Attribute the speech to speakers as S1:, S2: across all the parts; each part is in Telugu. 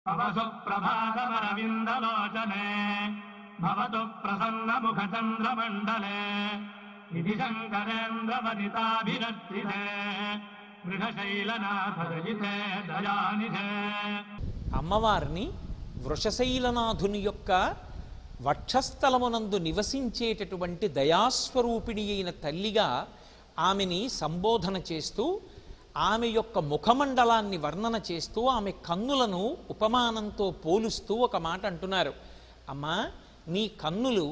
S1: भवतु प्रभातमरविन्दलोचने भवतु प्रसन्नमुखचन्द्रमण्डले इति शङ्करेन्द्रवनिताभिरर्चिते వృషశైలనాథరజితే దయానిధే.
S2: అమ్మవారిని వృషశైలనాథుని యొక్క వక్షస్థలమునందు నివసించేటటువంటి దయాస్వరూపిణి అయిన తల్లిగా ఆమెని సంబోధన చేస్తూ ఆమె యొక్క ముఖమండలాన్ని వర్ణన చేస్తూ ఆమె కన్నులను ఉపమానంతో పోలుస్తూ ఒక మాట అంటున్నారు. అమ్మా, నీ కన్నులు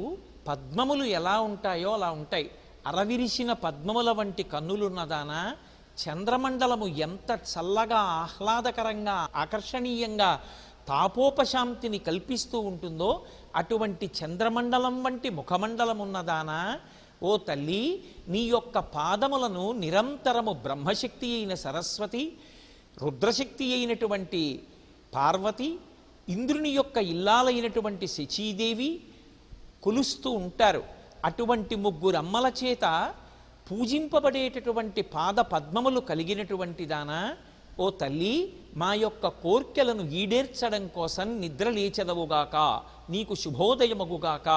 S2: పద్మములు ఎలా ఉంటాయో అలా ఉంటాయి. అరవిరిసిన పద్మముల వంటి కన్నులున్నదానా, చంద్రమండలము ఎంత చల్లగా ఆహ్లాదకరంగా ఆకర్షణీయంగా తాపోపశాంతిని కల్పిస్తూ ఉంటుందో అటువంటి చంద్రమండలం వంటి ముఖమండలం ఉన్నదానా, ఓ తల్లి, నీ యొక్క పాదములను నిరంతరము బ్రహ్మశక్తి అయిన సరస్వతి, రుద్రశక్తి అయినటువంటి పార్వతి, ఇంద్రుని యొక్క ఇల్లాలైనటువంటి శచీదేవి కొలుస్తూ ఉంటారు. అటువంటి ముగ్గురు అమ్మల చేత పూజింపబడేటటువంటి పాద పద్మములు కలిగినటువంటి దానా, ఓ తల్లి, మా యొక్క కోర్కెలను ఈడేర్చడం కోసం నిద్ర లేచెదవుగాక, నీకు శుభోదయమగుగాక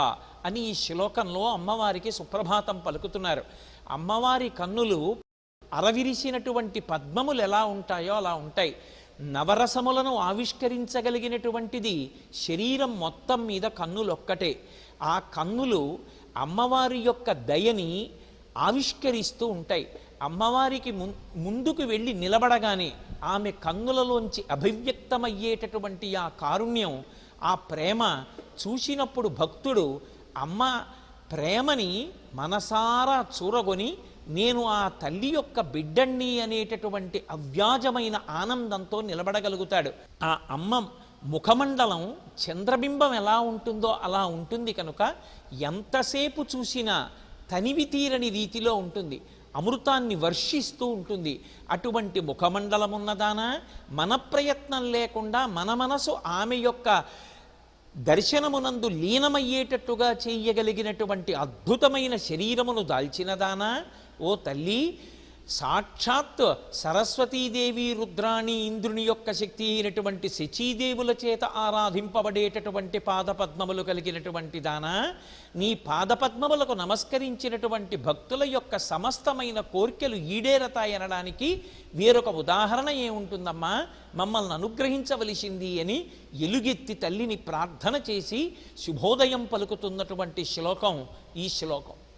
S2: అని ఈ శ్లోకంలో అమ్మవారికి సుప్రభాతం పలుకుతున్నారు. అమ్మవారి కన్నులు అరవిరిసినటువంటి పద్మములు ఎలా ఉంటాయో అలా ఉంటాయి. నవరసములను ఆవిష్కరించగలిగినటువంటిది శరీరం మొత్తం మీద కన్నులొక్కటే. ఆ కన్నులు అమ్మవారి యొక్క దయని ఆవిష్కరిస్తూ ఉంటాయి. అమ్మవారికి ముందుకు వెళ్ళి నిలబడగానే ఆమె కన్నులలోంచి అభివ్యక్తమయ్యేటటువంటి ఆ కారుణ్యం, ఆ ప్రేమ చూసినప్పుడు భక్తుడు అమ్మ ప్రేమని మనసారా చూరగొని నేను ఆ తల్లి యొక్క బిడ్డణ్ణి అనేటటువంటి అవ్యాజమైన ఆనందంతో నిలబడగలుగుతాడు. ఆ అమ్మ ముఖమండలం చంద్రబింబం ఎలా ఉంటుందో అలా ఉంటుంది కనుక ఎంతసేపు చూసినా తనివి తీరని రీతిలో ఉంటుంది, అమృతాన్ని వర్షిస్తూ ఉంటుంది. అటువంటి ముఖమండలం ఉన్నదానా, మన ప్రయత్నం లేకుండా మన మనసు ఆమె యొక్క దర్శనమునందు లీనమయ్యేటట్టుగా చేయగలిగినటువంటి అద్భుతమైన శరీరమును దాల్చినదానా, ఓ తల్లి, సాక్షాత్ సరస్వతీదేవి, రుద్రాణి, ఇంద్రుని యొక్క శక్తి అయినటువంటి శచీదేవుల చేత ఆరాధింపబడేటటువంటి పాదపద్మములు కలిగినటువంటి దానా, నీ పాదపద్మములకు నమస్కరించినటువంటి భక్తుల యొక్క సమస్తమైన కోర్కెలు ఈడేరతాయనడానికి వేరొక ఉదాహరణ ఏముంటుందమ్మా, మమ్మల్ని అనుగ్రహించవలసింది అని ఎలుగెత్తి తల్లిని ప్రార్థన చేసి శుభోదయం పలుకుతున్నటువంటి శ్లోకం ఈ శ్లోకం.